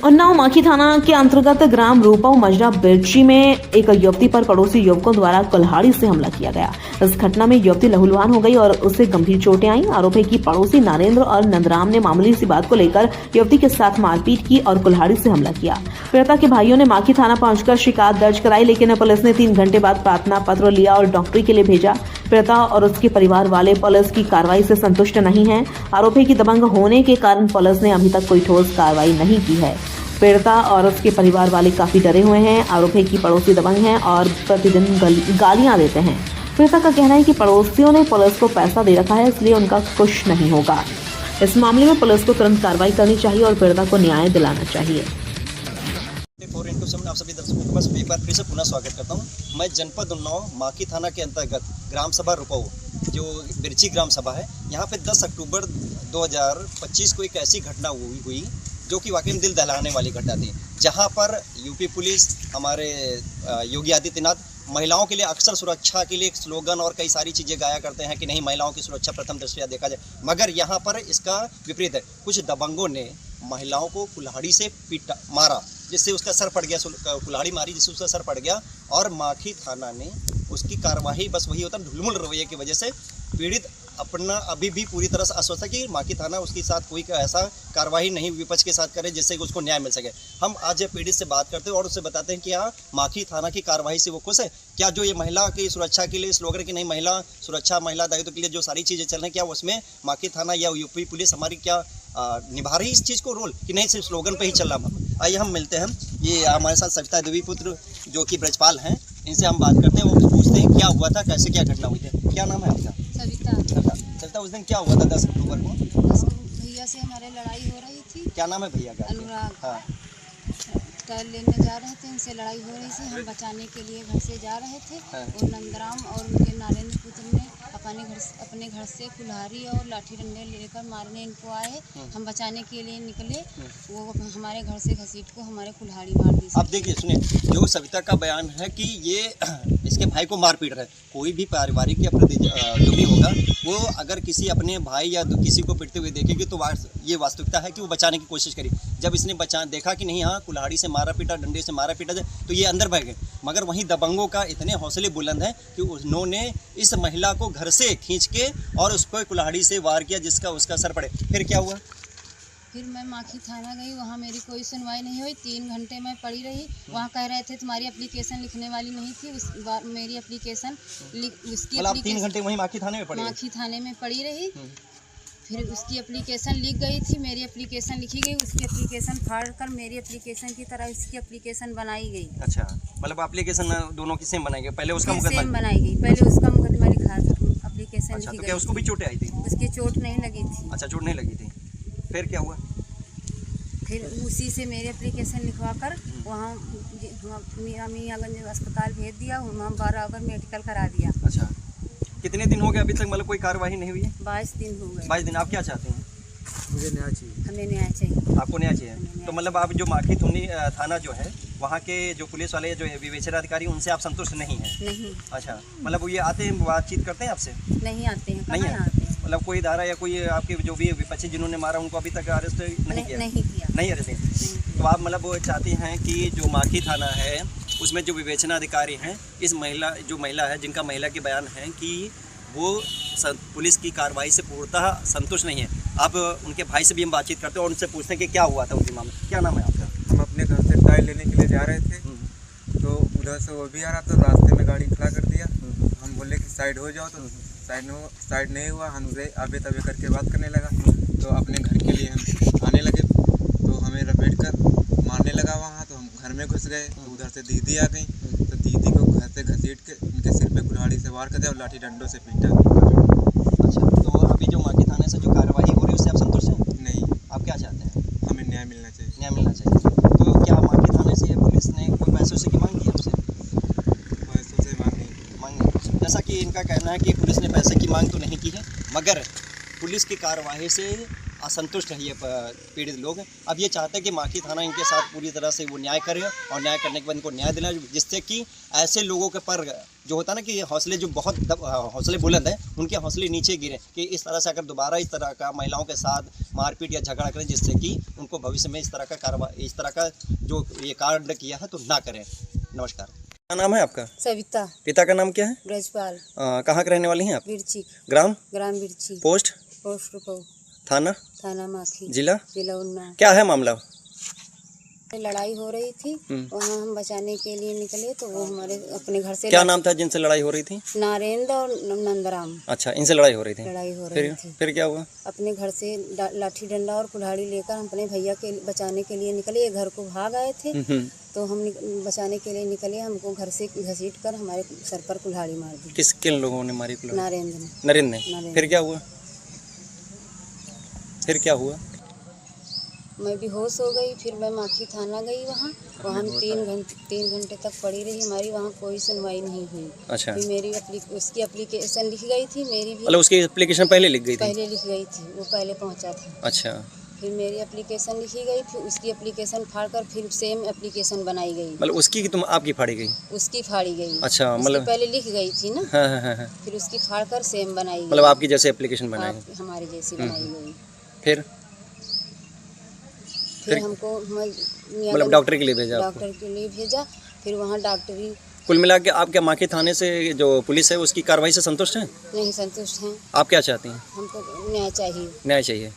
उन्नाव माखी थाना के अंतर्गत ग्राम रूपाऊ मजरा बिरची में एक युवती पर पड़ोसी युवकों द्वारा कुल्हाड़ी से हमला किया गया। इस घटना में युवती लहूलुहान हो गई और उसे गंभीर चोटें आईं। आरोप है कि पड़ोसी नरेंद्र और नंदराम ने मामूली सी बात को लेकर युवती के साथ मारपीट की और कुल्हाड़ी से हमला किया। पीड़िता के भाइयों ने माखी थाना पहुंचकर शिकायत दर्ज कराई, लेकिन पुलिस ने 3 घंटे बाद प्रार्थना पत्र लिया और डॉक्टरी के लिए भेजा। पीड़िता और उसके परिवार वाले पुलिस की कार्रवाई से संतुष्ट नहीं हैं। आरोप है कि दबंग होने के कारण पुलिस ने अभी तक कोई ठोस कार्रवाई नहीं की है। पीड़िता और उसके परिवार वाले काफी डरे हुए हैं। आरोप है कि पड़ोसी दबंग हैं और प्रतिदिन गालियां देते हैं। पीड़िता का कहना है कि पड़ोसियों ने पुलिस को पैसा दे रखा है, इसलिए उनका कुछ नहीं होगा। इस मामले में पुलिस को तुरंत कार्रवाई करनी चाहिए और पीड़िता को न्याय दिलाना चाहिए। 4x7 आप सभी दर्शकों का मैं एक बार फिर से पुनः स्वागत करता हूं। मैं जनपद उन्नाव माखी थाना के अंतर्गत ग्राम सभा रूपाऊ जो बिरची ग्राम सभा है, यहाँ पे 10 अक्टूबर 2025 को एक ऐसी घटना हुई जो कि वाकई में दिल दहलाने वाली घटना थी, जहाँ पर यूपी पुलिस, हमारे योगी आदित्यनाथ महिलाओं के लिए अक्सर सुरक्षा के लिए एक स्लोगन और कई सारी चीज़ें गाया करते हैं कि नहीं, महिलाओं की सुरक्षा प्रथम दृष्टया देखा जाए, मगर यहाँ पर इसका विपरीत है। कुछ दबंगों ने महिलाओं को कुल्हाड़ी से मारा, जिससे उसका सर पड़ गया, कुल्हाड़ी मारी जिससे उसका सर पड़ गया, और माखी थाना ने उसकी कार्रवाई बस वही होता ढुलमुल रवैये की वजह से पीड़ित अपना अभी भी पूरी तरह से आश्वस्त है कि माखी थाना उसके साथ कोई ऐसा कार्रवाई नहीं विपक्ष के साथ करे जिससे उसको न्याय मिल सके। हम आज पीड़ित से बात करते हैं और उससे बताते हैं कि हाँ, माखी थाना की कार्रवाई से वो खुश है क्या? जो ये महिला की सुरक्षा के लिए स्लोगन कि नहीं, महिला सुरक्षा, महिला दायित्व के लिए जो सारी चीज़ें चल रही हैं, क्या उसमें माखी थाना या यूपी पुलिस हमारी क्या निभा रही इस चीज़ को रोल, कि नहीं सिर्फ स्लोगन पर ही चल रहा? आइए हम मिलते हैं। ये हमारे साथ सविता देवी पुत्र जो कि ब्रजपाल हैं, इनसे हम बात करते हैं। वो पूछते हैं क्या हुआ था, कैसे क्या घटना हुई थी। क्या नाम है आपका? सविता, उस दिन क्या हुआ था 10 अक्टूबर को? भैया से हमारे लड़ाई हो रही थी। क्या नाम है भैया का? अनुराग। हाँ। टायर लेने जा रहे थे, इनसे लड़ाई हो रही थी। हम बचाने के लिए घर से जा रहे थे। हाँ। और नंदराम और उनके नारेंद्र पुत्र ने अपने घर से कुल्हाड़ी और लाठी डंडे लेकर मारने इनको आए। हम बचाने के लिए निकले, वो हमारे घर से घसीट को हमारे कुल्हाड़ी मार दी। अब देखिए, सुनिए, जो सविता का बयान है कि ये इसके भाई को मार पीट रहे। कोई भी पारिवारिक या जो भी होगा, वो अगर किसी अपने भाई या किसी को पीटते हुए देखेगी तो ये वास्तविकता है कि वो बचाने की कोशिश करी। जब इसने देखा कि नहीं, हाँ, कुल्हाड़ी से मारा पीटा, डंडे से मारा पीटा जाए, तो ये अंदर भाग गए। मगर वहीं दबंगों का इतने हौसले बुलंद हैं कि उन्होंने इस महिला को घर से खींच के और उस पर कुल्हाड़ी से वार किया, जिसका उसका सर पड़े। फिर क्या हुआ? फिर मैं माखी थाना गई, वहाँ मेरी कोई सुनवाई नहीं हुई। 3 घंटे मैं पड़ी रही। वहाँ कह रहे थे तुम्हारी एप्लीकेशन लिखने वाली नहीं थी। उस बार मेरी एप्लीकेशन उसकी मतलब 3 घंटे वहीं माखी थाने में पड़ी? माखी थाने में पड़ी रही। फिर उसकी एप्लीकेशन लिख गई थी, मेरी एप्लीकेशन लिखी गई। उसकी एप्लीकेशन फाड़ कर मेरी एप्लीकेशन की तरह उसकी एप्लीकेशन बनाई गई। अच्छा, मतलब एप्लीकेशन दोनों की सेम बनाई गई? पहले उसका मुकदमा सेम बनाई गई, पहले उसका मुकदमा लिखा था, एप्लीकेशन अच्छा, लिखी तो गई। क्या उसको भी चोटें आई थी? उसकी चोट नहीं लगी थी। अच्छा, चोट नहीं लगी थी। फिर क्या हुआ? फिर उसी से मेरी एप्लीकेशन लिखवा कर वहाँ मियाँगंज अस्पताल भेज दिया। वहाँ 12 अगर मेडिकल करा दिया। अच्छा, कितने दिन हो गए अभी तक, मतलब कोई कार्रवाई नहीं हुई है? 22 दिन हो गए। 22 दिन। आप क्या चाहते हैं? मुझे न्याय चाहिए। हमें न्याय चाहिए। आपको न्याय चाहिए। तो मतलब आप जो माखी थाना जो है, वहाँ के जो पुलिस वाले जो विवेचना अधिकारी, उनसे आप संतुष्ट नहीं हैं? नहीं। अच्छा, मतलब वो ये आते हैं, बातचीत करते हैं आपसे? नहीं आते हैं। नहीं आते हैं। मतलब कोई धारा या कोई आपके जो भी विपक्षी जिन्होंने मारा उनको अभी तक अरेस्ट नहीं किया? नहीं अरेस्ट किया। तो आप मतलब वो चाहते हैं कि जो माखी थाना है उसमें जो विवेचना अधिकारी हैं, इस महिला है, जिनका महिला के बयान है कि वो पुलिस की कार्रवाई से पूर्णतः संतुष्ट नहीं है। आप उनके भाई से भी हम बातचीत करते हैं और उनसे पूछते हैं कि क्या हुआ था उनके मामले। क्या नाम है आपका? हम अपने घर से टायर लेने के लिए जा रहे थे, तो उधर से वो भी आ रहा था। रास्ते में गाड़ी खड़ा कर दिया। हम बोले कि साइड हो जाओ, तो साइड नहीं हुआ। हमसे आबे तबे करके बात करने लगा। तो अपने घर के लिए हम आने लगे, तो हमें लपेट कर मारने लगा वहाँ। तो हम घर में घुस गए, तो उधर से दीदी आ गई। तो दीदी को घर से घसीट के उनके सिर पे कुल्हाड़ी से वार कर दिया और लाठी डंडों से पीटा। अच्छा, तो अभी जो माखी थाने से जो कार्रवाई हो रही है उससे आप संतुष्ट हैं? नहीं। आप क्या चाहते हैं? हमें न्याय मिलना चाहिए। न्याय मिलना चाहिए। तो क्या माखी थाने से पुलिस ने कोई पैसों से की मांग की आपसे? पैसों से मांग। जैसा कि इनका कहना है कि पुलिस ने पैसे की मांग तो नहीं की है, मगर पुलिस की कार्रवाई से असंतुष्ट है ये पीड़ित लोग। अब ये चाहते हैं कि माकी थाना इनके साथ पूरी तरह से वो न्याय करे और न्याय करने के बाद इनको न्याय दिलाए, जिससे कि ऐसे लोगों के पर जो होता है ना कि हौसले जो बहुत हौसले बुलंद हैं उनके हौसले नीचे गिरे, कि इस तरह से अगर दोबारा इस तरह का महिलाओं के साथ मारपीट या झगड़ा करें, जिससे कि उनको भविष्य में इस तरह का कार्रवाई, इस तरह का जो ये कांड किया है तो ना करें। नमस्कार। क्या नाम है आपका? सविता। पिता का नाम क्या है? ब्रजपाल। कहाँ के रहने वाली हैं आप? बिरची। ग्राम बिरची। पोस्ट रुपौ। थाना माखी। जिला उन्नाव। क्या है मामला? लड़ाई हो रही थी, वहाँ हम बचाने के लिए निकले तो वो हमारे अपने घर से। क्या नाम था जिनसे लड़ाई हो रही थी? नारेंद्र और नंदराम। अच्छा, इनसे लड़ाई हो रही थी। फिर क्या हुआ? अपने घर से लाठी डंडा और कुल्हाड़ी लेकर हम अपने भैया के बचाने के लिए निकले। घर को भाग आए थे तो हम बचाने के लिए निकले, हमको घर से घसीट कर हमारे सर पर कुल्हाड़ी मार दी। किन लोगों ने मारी कुल्हाड़ी? नरेंद्र ने। फिर क्या हुआ? मैं बेहोश हो गई। फिर मैं माखी थाना गई, वहाँ हम 3 घंटे तक पड़ी रही। हमारी वहाँ कोई सुनवाई नहीं हुई। अच्छा। फिर मेरी उसकी एप्लीकेशन लिख गई थी, मेरी भी। मतलब उसकी एप्लीकेशन पहले लिख गई थी? पहले लिख गई थी, वो पहले पहुँचा था। अच्छा। फिर मेरी एप्लीकेशन लिखी गई, फिर उसकी एप्लीकेशन फाड़ कर फिर सेम एप्लीकेशन बनाई गई। मतलब उसकी कि तुम आपकी फाड़ी गई? उसकी फाड़ी गई। अच्छा, मतलब पहले लिख गई थी ना। हाँ। फिर उसकी फाड़ कर सेम बनाई गई। मतलब आपकी जैसे एप्लीकेशन बनाई? हमारी जैसी बनाई गई। फिर हमको मतलब डॉक्टर के लिए भेजा। फिर वहाँ डॉक्टरी। कुल मिला के आप क्या माखी थाने से जो पुलिस है उसकी कार्रवाई से संतुष्ट हैं? नहीं संतुष्ट हैं। आप क्या चाहती हैं? हमको न्याय चाहिए। न्याय चाहिए।